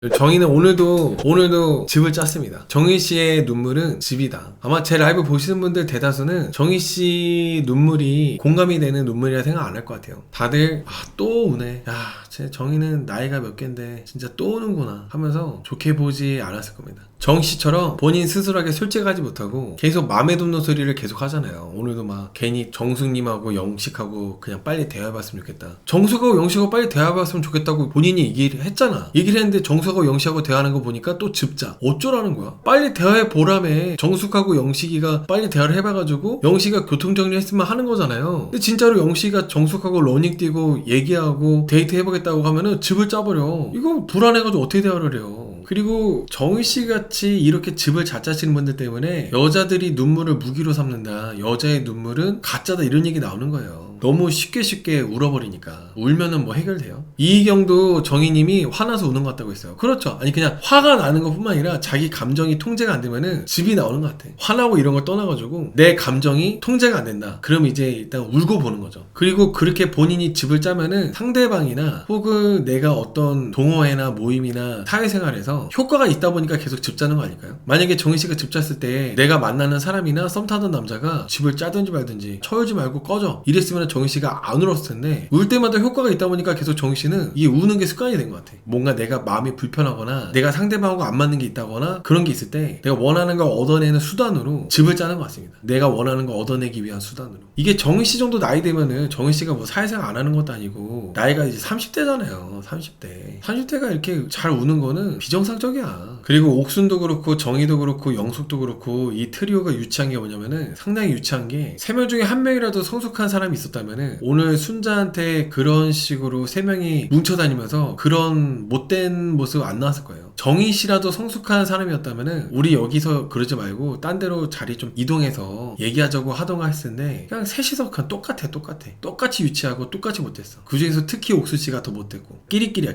정희는 오늘도 집을 짰습니다. 정희씨의 눈물은 집이다. 아마 제 라이브 보시는 분들 대다수는 정희씨 눈물이 공감이 되는 눈물이라 생각 안 할 것 같아요. 다들 또 우네, 제 정희는 나이가 몇 갠데 진짜 또 우는구나 하면서 좋게 보지 않았을 겁니다. 정희씨처럼 본인 스스로에게 솔직하지 못하고 계속 맘에 돋는 소리를 계속 하잖아요. 오늘도 막 괜히 정숙님하고 영식하고 그냥 빨리 대화해봤으면 좋겠다, 정숙하고 영식하고 빨리 대화해봤으면 좋겠다고 본인이 얘기를 했잖아. 얘기를 했는데 정숙하고 영식하고 대화하는 거 보니까 또 즙자. 어쩌라는 거야? 빨리 대화해보라며. 정숙하고 영식이가 빨리 대화를 해봐가지고 영식이가 교통정리 했으면 하는 거잖아요. 근데 진짜로 영식이가 정숙하고 러닝 뛰고 얘기하고 데이트 해보겠다고 하면은 즙을 짜버려. 이거 불안해가지고 어떻게 대화를 해요. 그리고 정희씨 같이 이렇게 즙을 잘 짜시는 분들 때문에 여자들이 눈물을 무기로 삼는다, 여자의 눈물은 가짜다, 이런 얘기 나오는 거예요. 너무 쉽게 울어버리니까. 울면은 뭐 해결돼요? 이희경도 정희님이 화나서 우는 것 같다고 했어요. 그렇죠. 아니 그냥 화가 나는 것 뿐만 아니라 자기 감정이 통제가 안 되면은 즙이 나오는 것 같아. 화나고 이런 걸 떠나가지고 내 감정이 통제가 안 된다, 그럼 이제 일단 울고 보는 거죠. 그리고 그렇게 본인이 즙을 짜면은 상대방이나 혹은 내가 어떤 동호회나 모임이나 사회생활에서 효과가 있다 보니까 계속 즙 짜는 거 아닐까요? 만약에 정희씨가 즙 짰을 때 내가 만나는 사람이나 썸 타던 남자가 즙을 짜든지 말든지 쳐울지 말고 꺼져 이랬으면 정희씨가 안 울었을 텐데, 울 때마다 효과가 있다 보니까 계속 정희씨는 이게 우는 게 습관이 된 것 같아. 뭔가 내가 마음이 불편하거나 내가 상대방하고 안 맞는 게 있다거나 그런 게 있을 때 내가 원하는 걸 얻어내는 수단으로 즙을 짜는 것 같습니다. 내가 원하는 걸 얻어내기 위한 수단으로. 이게 정희씨 정도 나이 되면은, 정희씨가 뭐 사회생활 안 하는 것도 아니고 나이가 이제 30대잖아요 30대가 이렇게 잘 우는 거는 비정상적이야. 그리고 옥순도 그렇고 정희도 그렇고 영숙도 그렇고 이 트리오가 유치한 게 뭐냐면은, 상당히 유치한 게 3명 중에 1명이라도 성숙한 사람이 있었다면은 오늘 순자한테 그런 식으로 3명이 뭉쳐다니면서 그런 못된 모습 안 나왔을 거예요. 정희씨라도 성숙한 사람이었다면은 우리 여기서 그러지 말고 딴 데로 자리 좀 이동해서 얘기하자고 하던가 했을 텐데, 그냥 셋이서 그냥 똑같이 유치하고 똑같이 못했어. 그 중에서 특히 옥수씨가 더 못했고 끼리끼리야.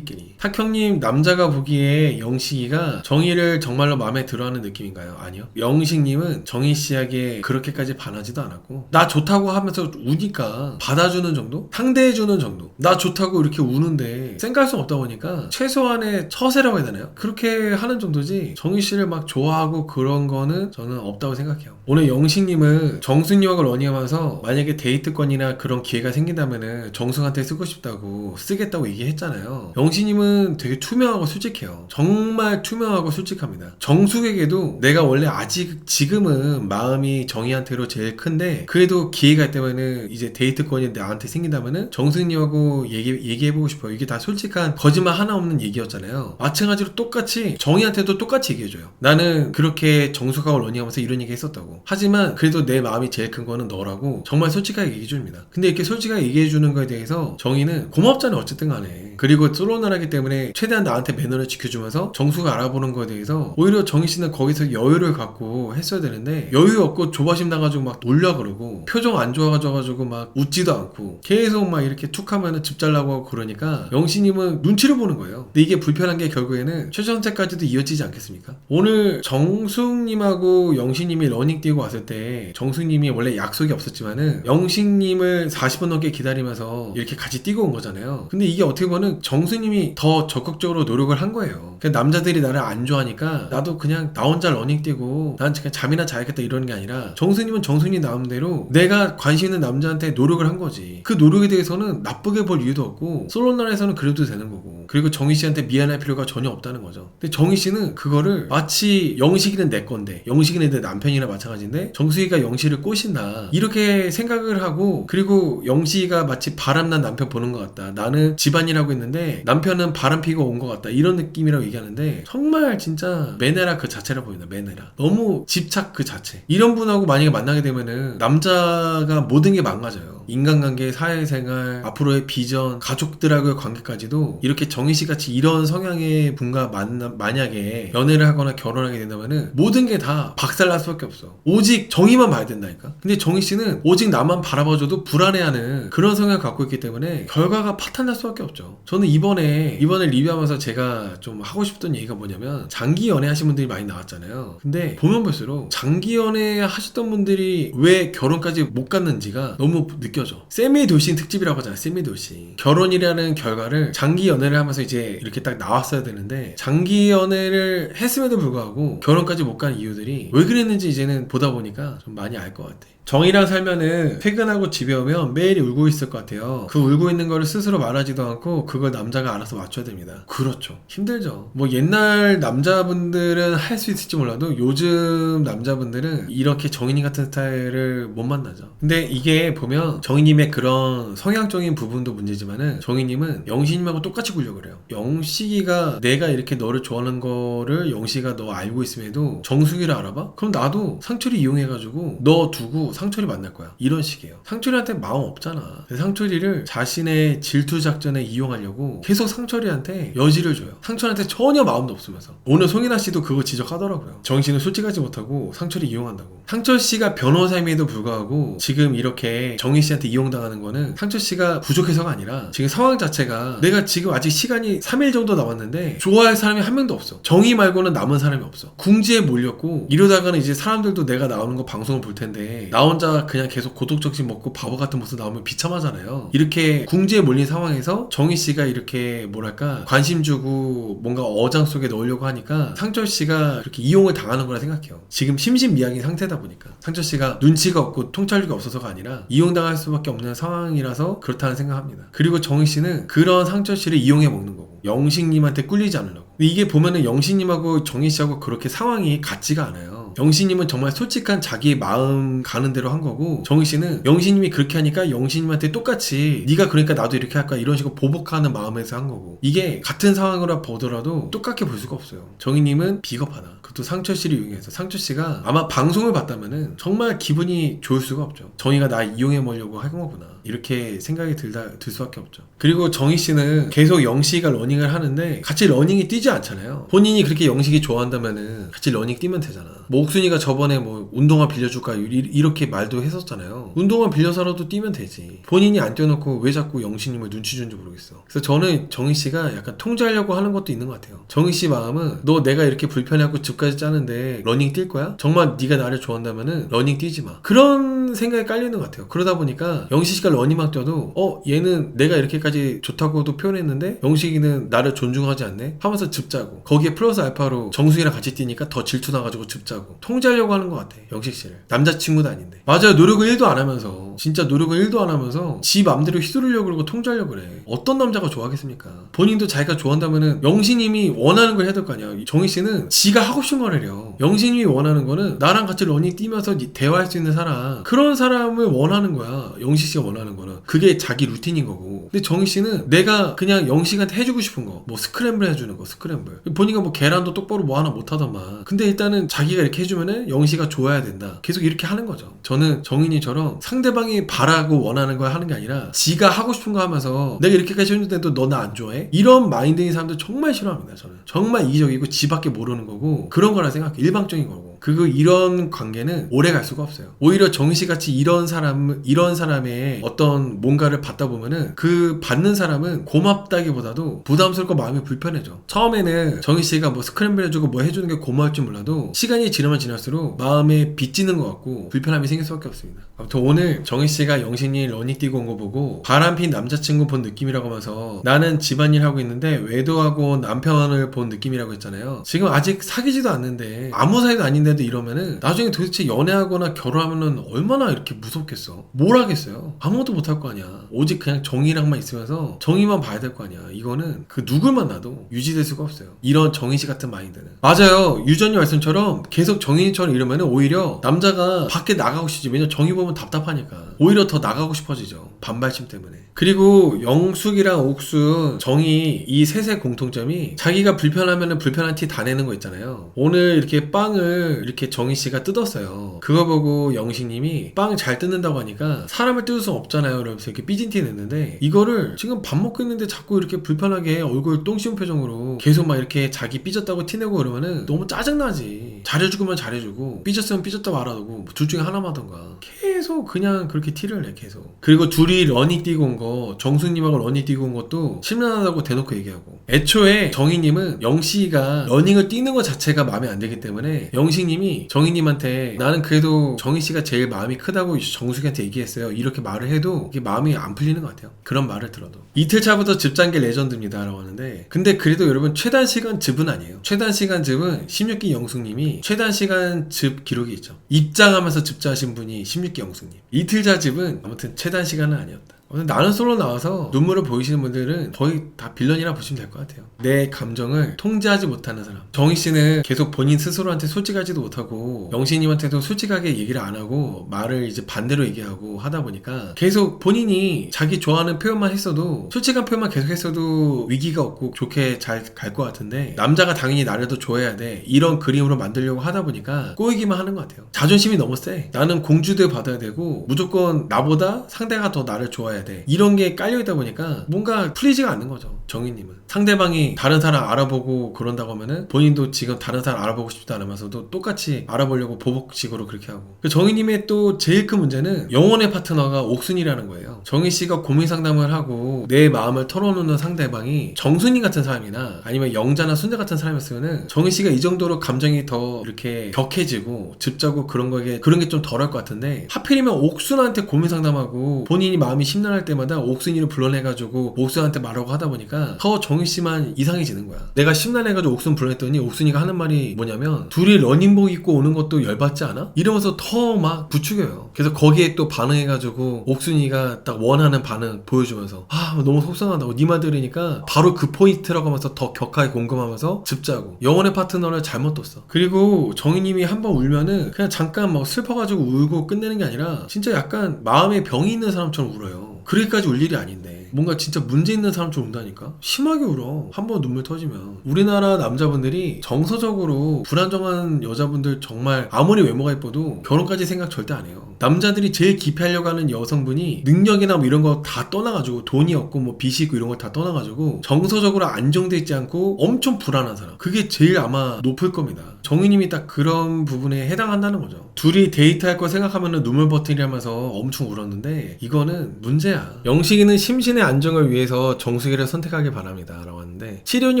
탁형님, 남자가 보기에 영식이가 정희를 정말로 마음에 들어하는 느낌인가요? 아니요. 영식님은 정희씨에게 그렇게까지 반하지도 않았고, 나 좋다고 하면서 우니까 받아주는 정도? 상대해주는 정도. 나 좋다고 이렇게 우는데 쌩깔 수 없다 보니까 최소한의 처세라고 해야 되나요? 그렇게 하는 정도지 정희씨를 막 좋아하고 그런 거는 저는 없다고 생각해요. 오늘 영식님은 정숙님하고 러닝하면서 만약에 데이트권이나 그런 기회가 생긴다면은 정숙한테 쓰고 싶다고 쓰겠다고 얘기했잖아요. 영식님은 되게 투명하고 솔직해요. 정말 투명하고 솔직합니다. 정숙에게도 내가 원래 아직 지금은 마음이 정희한테로 제일 큰데 그래도 기회가 있다면은 이제 데이트권이 나한테 생긴다면은 정숙님하고 얘기해보고 싶어요. 이게 다 솔직한 거짓말 하나 없는 얘기였잖아요. 마찬가지로 똑같이 정희한테도 똑같이 얘기해줘요. 나는 그렇게 정숙하고 러닝하면서 이런 얘기 했었다고. 하지만 그래도 내 마음이 제일 큰 거는 너라고 정말 솔직하게 얘기해줍니다. 근데 이렇게 솔직하게 얘기해주는 거에 대해서 정희는 고맙잖아요. 어쨌든 간에. 그리고 솔로나라기 때문에 최대한 나한테 매너를 지켜주면서 정수가 알아보는 거에 대해서 오히려 정희씨는 거기서 여유를 갖고 했어야 되는데 여유 없고 조바심 나가지고 막 놀려 그러고 표정 안 좋아가지고 막 웃지도 않고 계속 막 이렇게 툭 하면은 집 잘라고 하고 그러니까 영식님은 눈치를 보는 거예요. 근데 이게 불편한 게 결국에는 최전태까지도 이어지지 않겠습니까? 오늘 정숙님하고 영식님이 러닝 뛰고 왔을 때 정숙님이 원래 약속이 없었지만은 영식님을 40분 넘게 기다리면서 이렇게 같이 뛰고 온 거잖아요. 근데 이게 어떻게 보면 정숙님이 더 적극적으로 노력을 한 거예요. 그냥 남자들이 나를 안 좋아하니까 나도 그냥 나 혼자 러닝 뛰고 난 그냥 잠이나 자야겠다 이러는 게 아니라, 정숙님은 정숙님 나름대로 내가 관심 있는 남자한테 노력을 한 거지. 그 노력에 대해서는 나쁘게 볼 이유도 없고 솔로나라에서는 그래도 되는 거고, 그리고 정희씨한테 미안할 필요가 전혀 없다는 거죠. 근데 정희씨는 그거를 마치 영식이는 내 건데, 영식이는 내 남편이나 마찬가지인데 정숙이가 영식이를 꼬신다 이렇게 생각을 하고, 그리고 영식이가 마치 바람난 남편 보는 것 같다, 나는 집안일하고 있는데 남편은 바람 피고 온 것 같다, 이런 느낌이라고 얘기하는데 정말 진짜 매너라 그 자체라 보인다. 매너라. 너무 집착 그 자체. 이런 분하고 만약에 만나게 되면은 남자가 모든 게 망가져요. 인간관계, 사회생활, 앞으로의 비전, 가족들하고의 관계까지도. 이렇게 정희씨 같이 이런 성향의 분과 만약에 연애를 하거나 결혼하게 된다면은 모든 게 다 박살날 수밖에 없어. 오직 정희만 봐야 된다니까. 근데 정희씨는 오직 나만 바라봐줘도 불안해하는 그런 성향을 갖고 있기 때문에 결과가 파탄날 수밖에 없죠. 저는 이번에 리뷰하면서 제가 좀 하고 싶던 얘기가 뭐냐면, 장기 연애 하신 분들이 많이 나왔잖아요. 근데 보면 볼수록 장기 연애 하셨던 분들이 왜 결혼까지 못 갔는지가 너무 느껴져. 세미 돌싱 특집이라고 하잖아. 세미 돌싱. 결혼이라는 결과를 장기 연애를 하면서 이제 이렇게 딱 나왔어야 되는데 장기 연애를 했음에도 불구하고 결혼까지 못 간 이유들이 왜 그랬는지 이제는 보다 보니까 좀 많이 알 것 같아. 정이랑 살면은 퇴근하고 집에 오면 매일 울고 있을 것 같아요. 그 울고 있는 거를 스스로 말하지도 않고 그걸 남자가 알아서 맞춰야 됩니다. 그렇죠. 힘들죠. 뭐 옛날 남자분들은 할 수 있을지 몰라도 요즘 남자분들은 이렇게 정인이 같은 스타일을 못 만나죠. 근데 이게 보면 정인님의 그런 성향적인 부분도 문제지만은 정인님은 영식님하고 똑같이 굴려고 그래요. 영식이가 내가 이렇게 너를 좋아하는 거를 영식이가 너 알고 있음에도 정수기를 알아봐? 그럼 나도 상철이 이용해가지고 너 두고 상철이 만날 거야. 이런 식이에요. 상철이한테 마음 없잖아. 상철이를 자신의 질투 작전에 이용하려고 계속 상철이한테 여지를 줘요. 상철한테 전혀 마음도 없으면서. 오늘 송인아 씨도 그거 지적하더라고요. 정신을 솔직하지 못하고 상철이 이용한다고. 상철 씨가 변호사임에도 불구하고 지금 이렇게 정희 씨한테 이용당하는 거는 상철 씨가 부족해서가 아니라 지금 상황 자체가 내가 지금 아직 시간이 3일 정도 남았는데 좋아할 사람이 한 명도 없어. 정희 말고는 남은 사람이 없어. 궁지에 몰렸고 이러다가는 이제 사람들도 내가 나오는 거 방송을 볼 텐데 나 혼자 그냥 계속 고독정신 먹고 바보 같은 모습 나오면 비참하잖아요. 이렇게 궁지에 몰린 상황에서 정희 씨가 이렇게 뭐랄까 관심 주고 뭔가 어장 속에 넣으려고 하니까 상철 씨가 그렇게 이용을 당하는 거라 생각해요. 지금 심신미약인 상태다 보니까 상철 씨가 눈치가 없고 통찰력이 없어서가 아니라 이용당할 수밖에 없는 상황이라서 그렇다는 생각합니다. 그리고 정희 씨는 그런 상철 씨를 이용해 먹는 거고 영식님한테 꿀리지 않으려고. 근데 이게 보면은 영식님하고 정희 씨하고 그렇게 상황이 같지가 않아요. 영식님은 정말 솔직한 자기 마음 가는 대로 한 거고 정희 씨는 영식님이 그렇게 하니까 영식님한테 똑같이 네가 그러니까 나도 이렇게 할까 이런 식으로 보복하는 마음에서 한 거고 이게 같은 상황으로 보더라도 똑같게 볼 수가 없어요. 정희님은 비겁하다. 그것도 상철 씨를 이용해서 상철 씨가 아마 방송을 봤다면은 정말 기분이 좋을 수가 없죠. 정희가 나 이용해 보려고 한 거구나 이렇게 생각이 들 수밖에 없죠. 그리고 정희 씨는 계속 영식이가 러닝을 하는데 같이 러닝이 뛰지 않잖아요. 본인이 그렇게 영식이 좋아한다면은 같이 러닝 뛰면 되잖아. 뭐 옥순이가 저번에 뭐 운동화 빌려줄까 이렇게 말도 했었잖아요. 운동화 빌려서라도 뛰면 되지. 본인이 안 뛰어놓고 왜 자꾸 영식님을 눈치 주는지 모르겠어. 그래서 저는 정희 씨가 약간 통제하려고 하는 것도 있는 것 같아요. 정희 씨 마음은 너 내가 이렇게 불편해하고 집까지 짜는데 러닝 뛸 거야? 정말 네가 나를 좋아한다면은 러닝 뛰지 마. 그런 생각이 깔리는 것 같아요. 그러다 보니까 영식 씨가 러닝만 뛰어도 얘는 내가 이렇게까지 좋다고도 표현했는데 영식이는 나를 존중하지 않네? 하면서 집 짜고 거기에 플러스 알파로 정수이랑 같이 뛰니까 더 질투 나가지고 집 짜고 통제하려고 하는 것 같아. 영식 씨를. 남자친구도 아닌데. 맞아요. 노력을 1도 안 하면서 진짜 노력을 1도 안 하면서 지 맘대로 휘두르려고 그러고 통제하려고 그래. 어떤 남자가 좋아하겠습니까? 본인도 자기가 좋아한다면은 영식님이 원하는 걸 해야 될 거 아니야. 정희 씨는 지가 하고 싶은 걸 해요. 영식님이 원하는 거는 나랑 같이 러닝 뛰면서 대화할 수 있는 사람 그런 사람을 원하는 거야. 영식 씨가 원하는 거는 그게 자기 루틴인 거고. 근데 정희 씨는 내가 그냥 영식한테 해주고 싶은 거 뭐 스크램블 해주는 거 스크램블 본인가 뭐 계란도 똑바로 뭐 하나 못하더만 근데 일단은 자기가 이렇게 해주면은 영식이가 좋아야 된다. 계속 이렇게 하는 거죠. 저는 정인이처럼 상대방이 바라고 원하는 걸 하는 게 아니라 지가 하고 싶은 거 하면서 내가 이렇게까지 해줬는데도 너 나 안 좋아해? 이런 마인드인 사람들 정말 싫어합니다. 저는 정말 이기적이고 지밖에 모르는 거고 그런 거라 생각해. 일방적인 거고 이런 관계는 오래 갈 수가 없어요. 오히려 정희씨같이 이런 사람의 어떤 뭔가를 받다 보면은 그 받는 사람은 고맙다기보다도 부담스럽고 마음이 불편해져. 처음에는 정희씨가 뭐 스크램블 해주고 뭐 해주는 게 고마울지 몰라도 시간이 지나면 지날수록 마음에 빚지는 것 같고 불편함이 생길 수밖에 없습니다. 아무튼 오늘 정희씨가 영신이 러닝 뛰고 온 거 보고 바람핀 남자친구 본 느낌이라고 하면서 나는 집안일 하고 있는데 외도하고 남편을 본 느낌이라고 했잖아요. 지금 아직 사귀지도 않는데 아무 사이도 아닌데도 이러면은 나중에 도대체 연애하거나 결혼하면은 얼마나 이렇게 무섭겠어. 뭘 하겠어요. 아무것도 못할 거 아니야. 오직 그냥 정희랑만 있으면서 정희만 봐야 될 거 아니야. 이거는 그 누굴 만나도 유지될 수가 없어요. 이런 정희씨 같은 마인드는. 맞아요. 유전이 말씀처럼 계속 정희처럼 이러면은 오히려 남자가 밖에 나가고 싶지. 왜냐면 정희 보면 답답하니까 오히려 더 나가고 싶어지죠. 반발심 때문에. 그리고 영숙이랑 옥순, 정희 이 셋의 공통점이 자기가 불편하면은 불편한 티 다 내는 거 있잖아요. 오늘 이렇게 빵을 이렇게 정희씨가 뜯었어요. 그거 보고 영식님이 빵 잘 뜯는다고 하니까 사람을 뜯을 수 없잖아요. 이러면서 이렇게 삐진 티 냈는데 이거를 지금 밥 먹고 있는데 자꾸 이렇게 불편하게 얼굴 똥 씌운 표정으로 계속 막 이렇게 자기 삐졌다고 티내고 그러면은 너무 짜증나지. 잘해주고만 잘해주고 삐졌으면 삐졌다고 알아두고 둘 중에 하나만 하던가 계속 그냥 그렇게 티를 내 계속. 그리고 둘이 러닝 뛰고 온 거 정수님하고 러닝 뛰고 온 것도 심란하다고 대놓고 얘기하고 애초에 정희님은 영씨가 러닝을 뛰는 것 자체가 마음에 안 들기 때문에 영식님이 정희님한테 나는 그래도 정희씨가 제일 마음이 크다고 정수기한테 얘기했어요 이렇게 말을 해도 이게 마음이 안 풀리는 것 같아요. 그런 말을 들어도. 이틀 차부터 즙잔게 레전드입니다 라고 하는데 근데 그래도 여러분 최단 시간 즙은 아니에요. 최단 시간 즙은 16기 영숙님이 최단 시간 즙 기록이 있죠. 입장하면서 즙자하신 분이 16기 영숙님. 이틀차 즙은 아무튼 최단 시간은 아니었다. 나는 솔로 나와서 눈물을 보이시는 분들은 거의 다 빌런이라 보시면 될 것 같아요. 내 감정을 통제하지 못하는 사람. 정희씨는 계속 본인 스스로한테 솔직하지도 못하고 영신님한테도 솔직하게 얘기를 안 하고 말을 이제 반대로 얘기하고 하다 보니까 계속 본인이 자기 좋아하는 표현만 했어도 솔직한 표현만 계속 했어도 위기가 없고 좋게 잘 갈 것 같은데 남자가 당연히 나를 더 좋아해야 돼 이런 그림으로 만들려고 하다 보니까 꼬이기만 하는 것 같아요. 자존심이 너무 세. 나는 공주대 받아야 되고 무조건 나보다 상대가 더 나를 좋아해야 돼 이런 게 깔려있다 보니까 뭔가 풀리지가 않는 거죠. 정희님은 상대방이 다른 사람 알아보고 그런다고 하면은 본인도 지금 다른 사람 알아보고 싶지도 않으면서도 똑같이 알아보려고 보복식으로 그렇게 하고. 정희님의 또 제일 큰 문제는 영혼의 파트너가 옥순이라는 거예요. 정희씨가 고민 상담을 하고 내 마음을 털어놓는 상대방이 정순이 같은 사람이나 아니면 영자나 순자 같은 사람이었으면은 정희씨가 이 정도로 감정이 더 이렇게 격해지고 즙자고 그런 게 좀 덜할 것 같은데 하필이면 옥순한테 고민 상담하고 본인이 마음이 심란할 때마다 옥순이를 불러내가지고 옥순한테 말하고 하다 보니까 더 정희씨만 이상해지는 거야. 내가 심란해가지고 옥순 불러냈더니 옥순이가 하는 말이 뭐냐면 둘이 러닝복 입고 오는 것도 열받지 않아? 이러면서 더 막 부추겨요. 그래서 거기에 또 반응해가지고 옥순이가 딱 원하는 반응 보여주면서 너무 속상하다고 네 말 들으니까 바로 그 포인트라고 하면서 더 격하게 공감하면서 즙자고 영혼의 파트너를 잘못 뒀어. 그리고 정희님이 한번 울면은 그냥 잠깐 막 슬퍼가지고 울고 끝내는 게 아니라 진짜 약간 마음에 병이 있는 사람처럼 울어요. 그렇게까지 울 일이 아닌데 뭔가 진짜 문제 있는 사람처럼 운다니까? 심하게 울어. 한번 눈물 터지면. 우리나라 남자분들이 정서적으로 불안정한 여자분들 정말 아무리 외모가 예뻐도 결혼까지 생각 절대 안 해요. 남자들이 제일 기피하려고 하는 여성분이 능력이나 뭐 이런 거 다 떠나가지고 돈이 없고 뭐 빚이 있고 이런 거 다 떠나가지고 정서적으로 안정돼 있지 않고 엄청 불안한 사람. 그게 제일 아마 높을 겁니다. 정희님이 딱 그런 부분에 해당한다는 거죠. 둘이 데이트할 거 생각하면 눈물 버티려면서 엄청 울었는데 이거는 문제야. 영식이는 심신의 안정을 위해서 정수기를 선택하길 바랍니다 라고 하는데 시리온이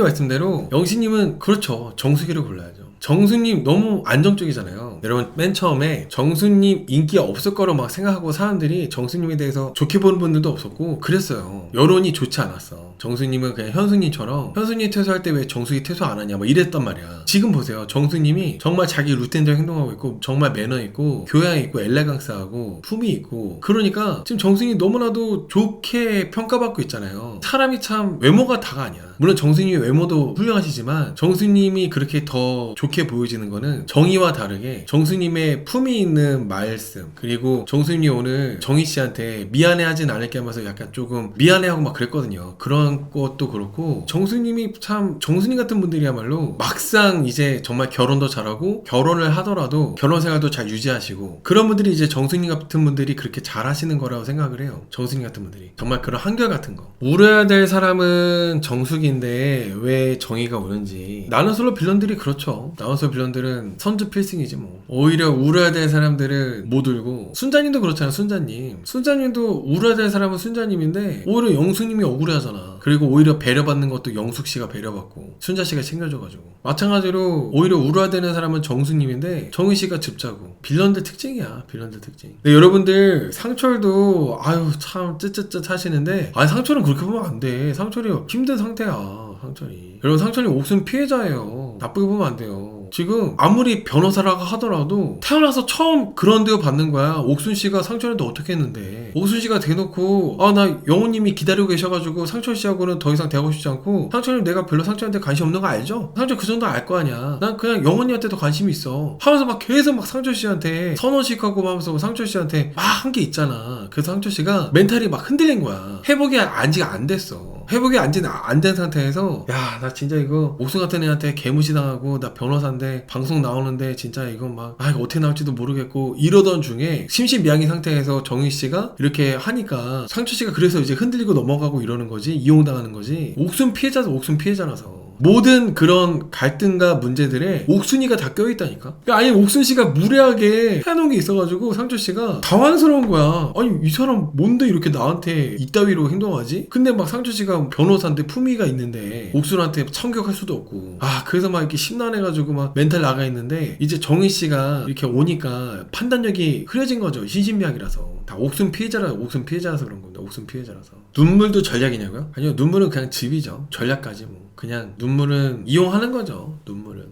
말씀대로 영식님은 그렇죠. 정수기를 골라야죠. 정수님 너무 안정적이잖아요. 여러분 맨 처음에 정수님 인기 없을 거로 막 생각하고 사람들이 정수님에 대해서 좋게 보는 분들도 없었고 그랬어요. 여론이 좋지 않았어. 정수님은 그냥 현수님처럼 현수님 퇴소할 때 왜 정수기 퇴소 안 하냐 막 이랬단 말이야. 지금 보세요. 정수님이 정말 자기 루틴대로 행동하고 있고 정말 매너 있고 교양 있고 엘레강스하고 품이 있고 그러니까 지금 정수님이 너무나도 좋게 평가받고 있잖아요. 사람이 참 외모가 다가 아니야. 물론 정수님의 외모도 훌륭하시지만 정수님이 그렇게 더 좋게 보여지는 거는 정의와 다르게 정수님의 품이 있는 말씀 그리고 정수님이 오늘 정희씨한테 미안해하진 않을게 하면서 약간 조금 미안해하고 막 그랬거든요. 그런 것도 그렇고 정수님이 참 정수님 같은 분들이야말로 막상 이제 정말 결혼도 잘하고 결혼을 하더라도 결혼 생활도 잘 유지하시고 그런 분들이 이제 정수님 같은 분들이 그렇게 잘 하시는 거라고 생각을 해요. 정수님 같은 분들이 정말 그런 한결같은 거. 울어야 될 사람은 정수기인데 왜 정의가 오는지. 나는 솔로 빌런들이 그렇죠. 나는 솔로 빌런들은 선주 필승이지 뭐. 오히려 울어야 될 사람들은 못 울고 순자님도 그렇잖아. 순자님도 울어야 될 사람은 순자님인데 오히려 영숙님이 억울해하잖아. 그리고 오히려 배려받는 것도 영숙씨가 배려받고 순자씨가 챙겨줘가지고 마찬가지로 오히려 울어야 되는 사람은 정수님인데 정희씨가 즙자고. 빌런들 특징이야. 빌런들 특징. 근데 여러분들 상철도 아유 참 쯧쯧쯧 하시는데 상철은 그렇게 보면 안 돼. 상철이 힘든 상태야. 상철이. 여러분 상철이 옥순 피해자예요. 나쁘게 보면 안 돼요. 지금 아무리 변호사라고 하더라도 태어나서 처음 그런 대우 받는 거야. 옥순씨가 상철한테 어떻게 했는데 옥순씨가 대놓고 나 영호님이 기다리고 계셔가지고 상철씨하고는 더 이상 대하고 싶지 않고 상철님 내가 별로 상철한테 관심 없는 거 알죠? 상철 그 정도 알 거 아니야. 난 그냥 영호님한테도 관심이 있어 하면서 막 계속 막 상철씨한테 선언식하고 하면서 상철씨한테 막 한 게 있잖아. 그래서 상철씨가 멘탈이 막 흔들린 거야. 회복이 안지가 안 됐어. 회복이 안 된 상태에서 야 나 진짜 이거 옥순 같은 애한테 개무시당하고 나 변호사인데 방송 나오는데 진짜 이거 막 이거 어떻게 나올지도 모르겠고 이러던 중에 심신미약인 상태에서 정희씨가 이렇게 하니까 상철씨가 그래서 이제 흔들리고 넘어가고 이러는 거지. 이용당하는 거지. 옥순 피해자라서 모든 그런 갈등과 문제들에 옥순이가 다 껴있다니까. 그러니까 아니 옥순씨가 무례하게 해놓은 게 있어가지고 상철씨가 당황스러운 거야. 아니 이 사람 뭔데 이렇게 나한테 이따위로 행동하지? 근데 막 상철씨가 변호사인데 품위가 있는데 옥순한테 참격할 수도 없고, 그래서 막 이렇게 심란해가지고 막 멘탈 나가 있는데, 이제 정희씨가 이렇게 오니까 판단력이 흐려진 거죠. 신신미약이라서. 다 옥순 피해자라서 그런 겁니다. 옥순 피해자라서. 눈물도 전략이냐고요? 아니요, 눈물은 그냥 집이죠. 전략까지 뭐. 그냥 눈물은 이용하는 거죠.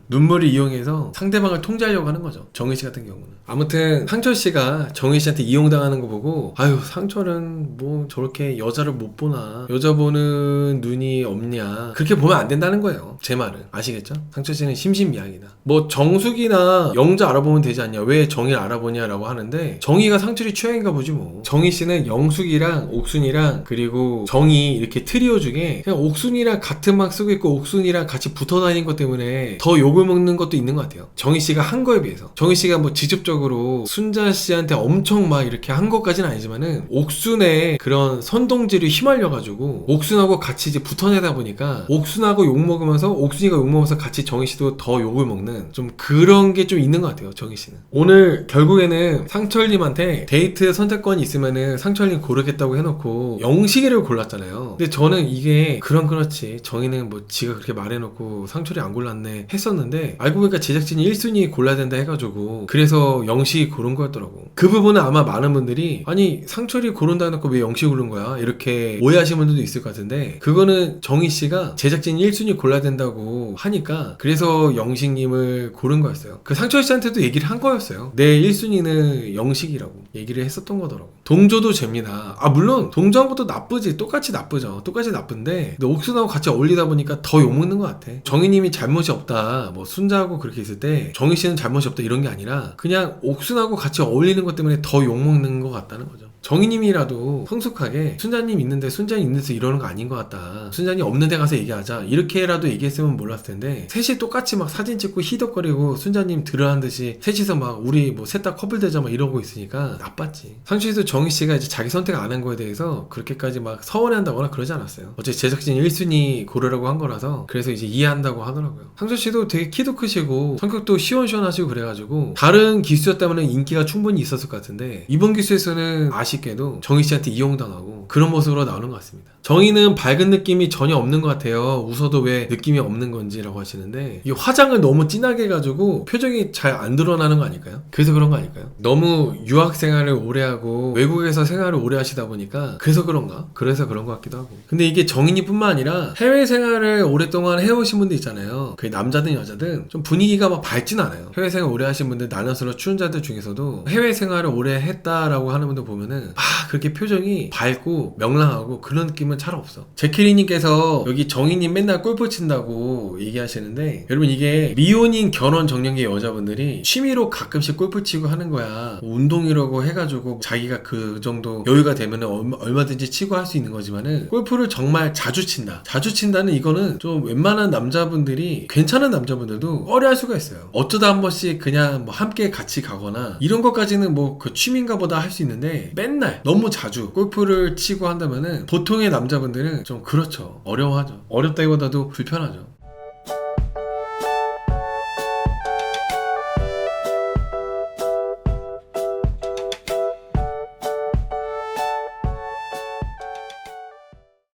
눈물을 이용해서 상대방을 통제하려고 하는 거죠. 정희씨 같은 경우는. 아무튼 상철씨가 정희씨한테 이용당하는 거 보고, 아유 상철은 뭐 저렇게 여자를 못 보나, 여자 보는 눈이 없냐, 그렇게 보면 안 된다는 거예요. 제 말은 아시겠죠? 상철씨는 심신미약이다. 뭐 정숙이나 영자 알아보면 되지 않냐, 왜 정희를 알아보냐라고 하는데, 정희가 상철이 취향인가 보지 뭐. 정희씨는 영숙이랑 옥순이랑 그리고 정희 이렇게 트리오 중에 그냥 옥순이랑 같은 막 쓰고 있고 옥순이랑 같이 붙어 다니는 것 때문에 더 욕을 먹는 것도 있는 것 같아요. 정희씨가 한 거에 비해서. 정희씨가 뭐 직접적으로 순자씨한테 엄청 막 이렇게 한 것까지는 아니지만은 옥순의 그런 선동질을 휘말려가지고 옥순하고 같이 이제 붙어내다 보니까 옥순하고 욕먹으면서 옥순이가 욕먹으면서 같이 정희씨도 더 욕을 먹는 좀 그런 게 좀 있는 것 같아요. 정희씨는. 오늘 결국에는 상철님한테 데이트 선택권이 있으면은 상철님 고르겠다고 해놓고 영식이를 골랐잖아요. 근데 저는 이게 그렇지, 정희는 뭐 지가 그렇게 말해놓고 상철이 안 골랐네 했었는데, 알고 보니까 제작진이 1순위 골라야 된다 해가지고 그래서 영식이 고른 거였더라고. 그 부분은 아마 많은 분들이 아니 상철이 고른다 해놓고 왜 영식이 고른 거야 이렇게 오해하시는 분들도 있을 것 같은데, 그거는 정희씨가 제작진이 1순위 골라야 된다고 하니까 그래서 영식님을 고른 거였어요. 그 상철씨한테도 얘기를 한 거였어요. 내 1순위는 영식이라고 얘기를 했었던 거더라고. 동조도 죄입니다. 물론 동조한 것도 나쁘지, 똑같이 나쁘죠. 똑같이 나쁜데 근데 옥순하고 같이 어울리다 보니까 더 욕먹는 것 같아. 정희님이 잘못이 없다, 뭐 순자하고 그렇게 있을 때 정희씨는 잘못이 없다 이런 게 아니라 그냥 옥순하고 같이 어울리는 것 때문에 더 욕먹는 것 같다는 거죠. 정희님이라도 성숙하게 순자님 있는데 순자님 있는 데서 이러는 거 아닌 것 같다, 순자님 없는 데 가서 얘기하자, 이렇게라도 얘기했으면 몰랐을 텐데, 셋이 똑같이 막 사진 찍고 희덕거리고 순자님 들으라는 듯이 셋이서 막 우리 뭐 셋 다 커플 되자 막 이러고 있으니까 나빴지. 상추씨도 정희씨가 이제 자기 선택 안 한 거에 대해서 그렇게까지 막 서운해한다거나 그러지 않았어요. 어차피 제작진이 1순위 고르라고 한 거라서 그래서 이제 이해한다고 하더라고요. 상추씨도 되게 키도 크시고 성격도 시원시원하시고 그래가지고 다른 기수였다면 인기가 충분히 있었을 것 같은데, 이번 기수에서는 아쉽게도 정희씨한테 이용당하고 그런 모습으로 나오는 것 같습니다. 정희는 밝은 느낌이 전혀 없는 것 같아요. 웃어도 왜 느낌이 없는 건지 라고 하시는데, 이 화장을 너무 진하게 해가지고 표정이 잘 안 드러나는 거 아닐까요? 그래서 그런 거 아닐까요? 너무 유학 생활을 오래 하고 외국에서 생활을 오래 하시다 보니까 그래서 그런가? 그래서 그런 것 같기도 하고. 근데 이게 정인이 뿐만 아니라 해외 생활을 오랫동안 해오신 분들 있잖아요. 그 남자든 여자든 좀 분위기가 막 밝진 않아요. 해외 생활 오래 하신 분들, 나눠서로 추운자들 중에서도 해외 생활을 오래 했다라고 하는 분들 보면은 그렇게 표정이 밝고 명랑하고 그런 느낌은 잘 없어. 제키리님께서 여기 정희님 맨날 골프 친다고 얘기하시는데, 여러분 이게 미혼인 결혼 정년기 여자분들이 취미로 가끔씩 골프 치고 하는 거야. 운동이라고 해가지고 자기가 그 정도 여유가 되면 얼마든지 치고 할 수 있는 거지만은, 골프를 정말 자주 친다는 이거는 좀 웬만한 남자분들이, 괜찮은 남자분들도 꺼려할 수가 있어요. 어쩌다 한 번씩 그냥 뭐 함께 같이 가거나 이런 것까지는 뭐 그 취미인가 보다 할 수 있는데, 맨날 너무 자주 골프를 치고 한다면은 보통의 남자분들은 좀 그렇죠. 어려워하죠. 어렵다기보다도 불편하죠.